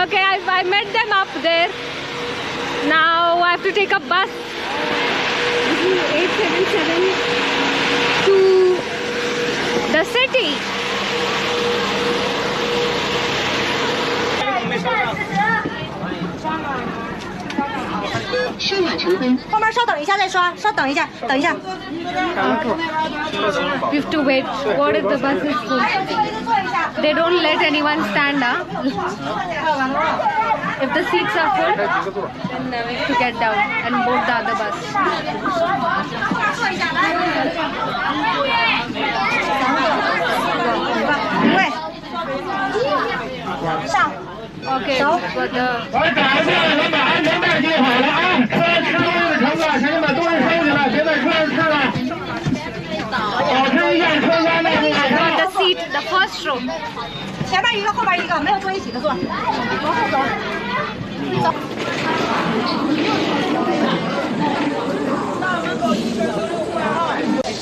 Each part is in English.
Okay, I met them up there. Now I have to take a bus. This is 877 to the city. 后面稍等一下再刷，稍等一下，等一下。We have to wait. What if the bus is full? They don't let anyone stand up. If the seats are full, then we have to get down and board the other bus. Okay, for the 我打电话把安全带系好了啊！车吃东西的乘客，请你把东西收起来，别在车上吃了。保持一下车厢内部安全。 the seat, the first row. 前面一个，后面一个，没有坐一起的坐。往后走，走。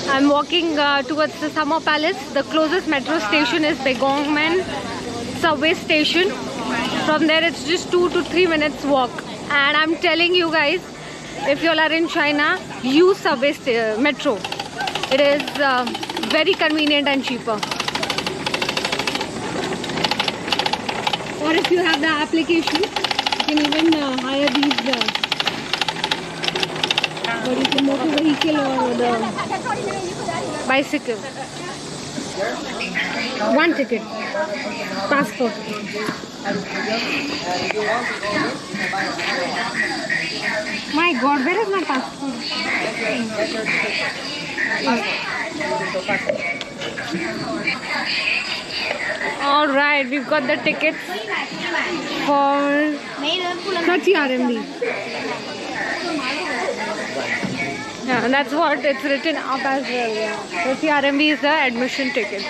I'm walking towards the Summer Palace. The closest metro station is Begongmen subway station. From there it's just 2 to 3 minutes walk. And I'm telling you guys, if you all are in China, use subway metro. It is very convenient and cheaper. Or if you have the application, you can even hire these what is the motor vehicle or the bicycle. One ticket. Passport. My God, where is my passport? All right, we've got the tickets for 30 RMB. Yeah, and that's what it's written up as well. Yeah. 30 RMB is the admission ticket.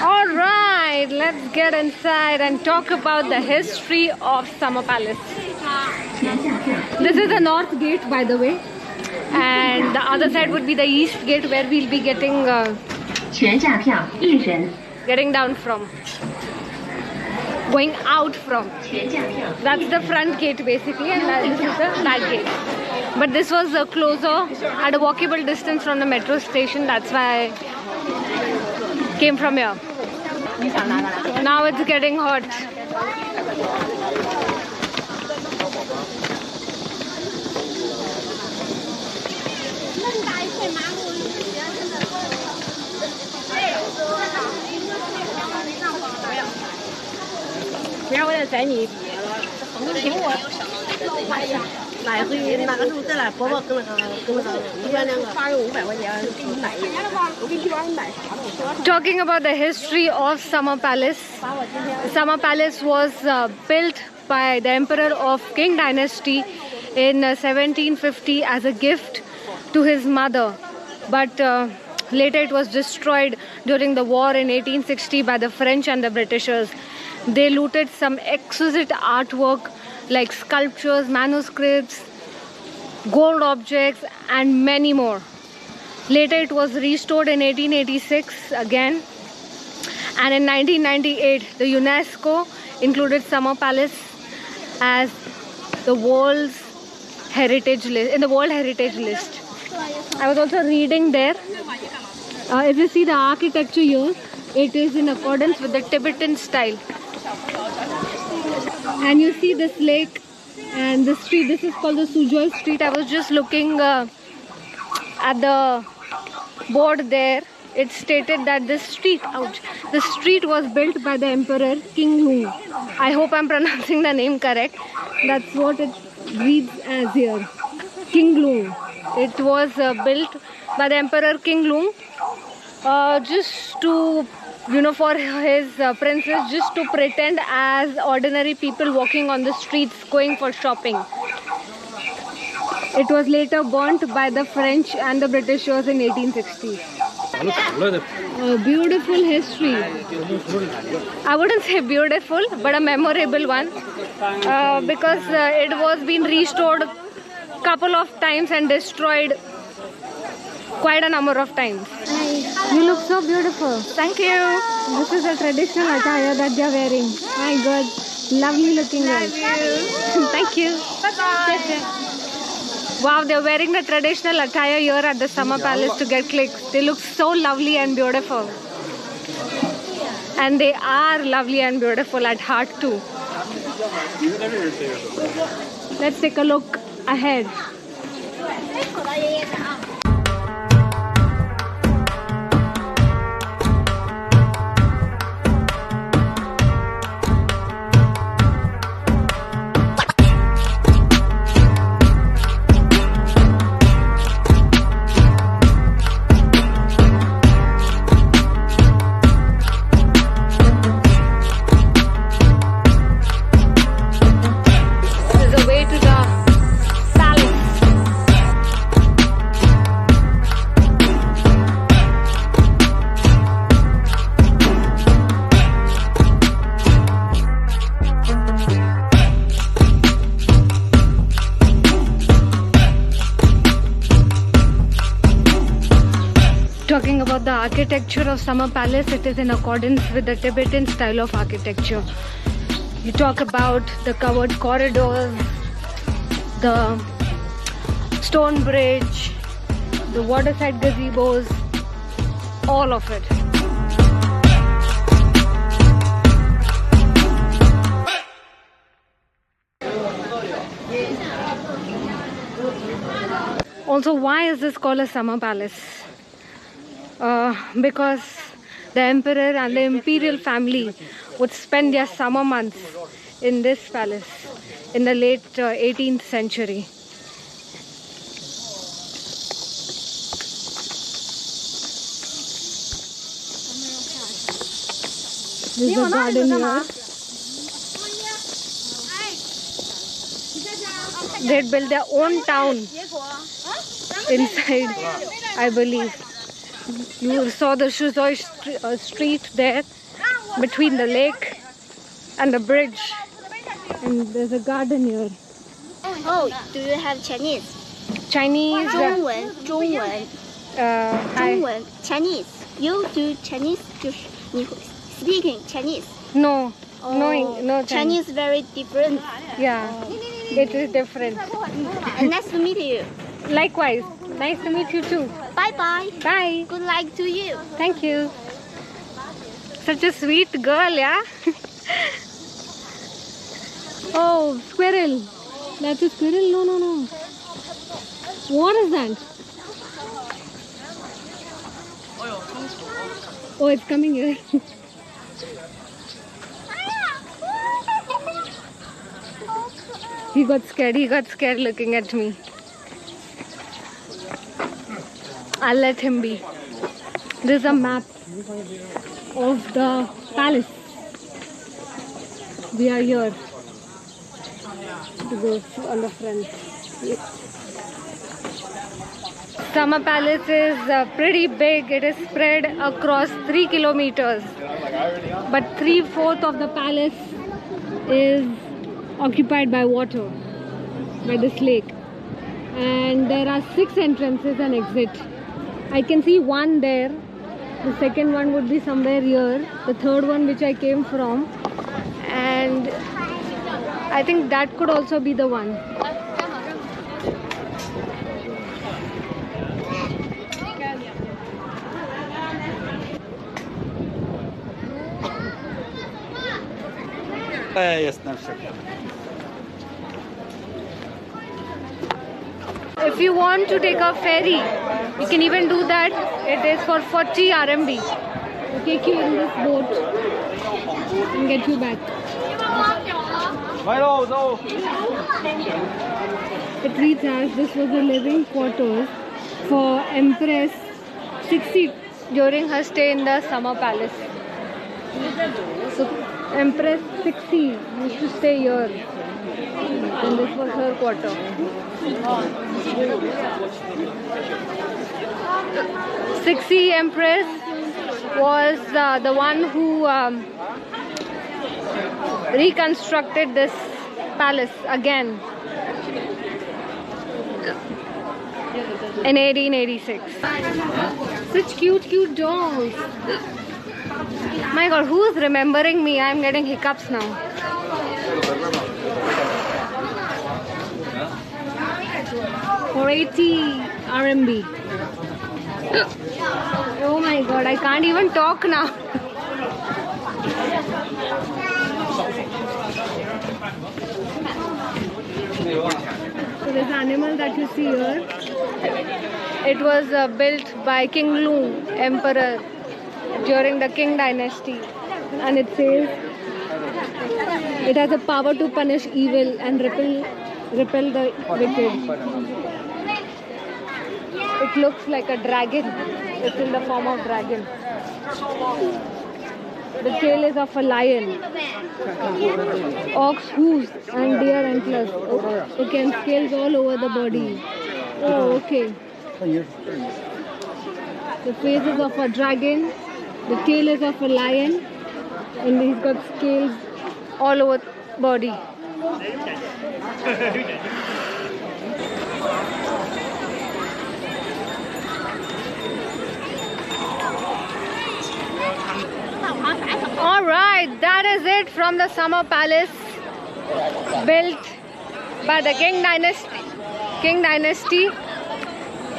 All right, let's get inside and talk about the history of Summer Palace. This is the north gate, by the way, and the other side would be the east gate where we'll be getting down from. Going out from. That's the front gate basically, and this is the back gate. But this was closer, at a walkable distance from the metro station. That's why I came from here. Now it's getting hot. Talking about the history of Summer Palace. Summer Palace was built by the Emperor of Qing Dynasty in 1750 as a gift to his mother. But later it was destroyed during the war in 1860 by the French and the Britishers. They looted some exquisite artwork like sculptures, manuscripts, gold objects and many more. Later it was restored in 1886 again, and in 1998 the UNESCO included Summer Palace as the world's heritage list, in the World Heritage List. I was also reading there. If you see the architecture here, it is in accordance with the Tibetan style. And you see this lake and the street. This is called the Suzhou Street. I was just looking at the board there. It stated that this street, the street was built by the Emperor King Lung. I hope I'm pronouncing the name correct. That's what it reads as here. King Lung. It was built by the Emperor King Lung just to, for his princes, just to pretend as ordinary people walking on the streets going for shopping. It was later burnt by the French and the Britishers in 1860. Beautiful history. I wouldn't say beautiful, but a memorable one, because it was being restored couple of times and destroyed quite a number of times. You look so beautiful. Thank you. This is a traditional attire that they are wearing. My God, lovely looking girl. Thank you. Bye-bye. Wow, they're wearing the traditional attire here at the Summer Palace to get clicks. They look so lovely and beautiful. And they are lovely and beautiful at heart too. Let's take a look ahead. Talking about the architecture of Summer Palace, it is in accordance with the Tibetan style of architecture. You talk about the covered corridors, the stone bridge, the waterside gazebos, all of it. Also, why is this called a Summer Palace? Because the emperor and the imperial family would spend their summer months in this palace in the late 18th century. This is the garden here. They had built their own town inside, I believe. You saw the Shuzhou street there between the lake and the bridge, and there's a garden here. Oh, do you have Chinese? Chinese. 中文，中文，中文 Chinese. You do Chinese? 就是你 speaking Chinese? No, Oh, no Chinese very different. Yeah, it is different. Nice to meet you. Likewise, nice to meet you too. Bye bye. Bye. Good luck to you. Thank you. Such a sweet girl, yeah? Oh, squirrel. That's a squirrel? No, no, no. What is that? Oh, it's coming here. He got scared looking at me. I'll let him be. This is a map of the palace. We are here to go on the front. Summer Palace is pretty big. It is spread across 3 kilometers. But 3/4 of the palace is occupied by water, by this lake. And there are 6 entrances and exit. I can see one there. The second one would be somewhere here. The third one which I came from. And I think that could also be the one. If you want to take a ferry, you can even do that. It is for 40 RMB. We'll take you in this boat and get you back. It reads as this was the living quarters for Empress Cixi during her stay in the Summer Palace. So Empress Cixi used to stay here, and this was her quarter. Cixi Empress was the one who reconstructed this palace again. in 1886. Such cute dolls. My God, who's remembering me? I'm getting hiccups now. For 80 RMB. Oh my God, I can't even talk now. So this animal that you see here, it was built by King Lu, emperor, during the Qing dynasty, and it says it has the power to punish evil and repel the wicked. It looks like a dragon. It's in the form of dragon. The tail is of a lion. Ox hooves and deer antlers. Okay, and scales all over the body. Oh, okay. The face is of a dragon. The tail is of a lion. And he's got scales all over the body. Alright, that is it from the Summer Palace, built by the Qing Dynasty.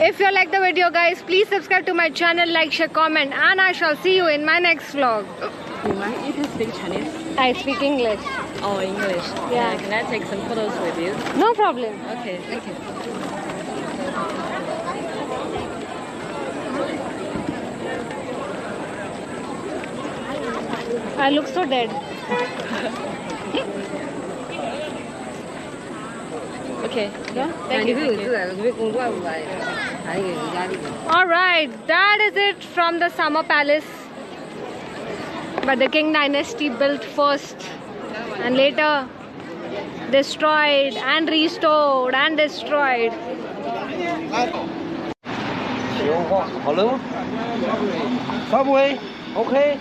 If you like the video, guys, please subscribe to my channel, like, share, comment, and I shall see you in my next vlog. You can speak Chinese. I speak English. Oh, English. Yeah. Can I take some photos with you? No problem. Okay, thank you. I look so dead. Okay. Yeah? Thank you. Alright, that is it from the Summer Palace. But the Qing Dynasty built first and later destroyed and restored and destroyed. Hello? Subway? Okay.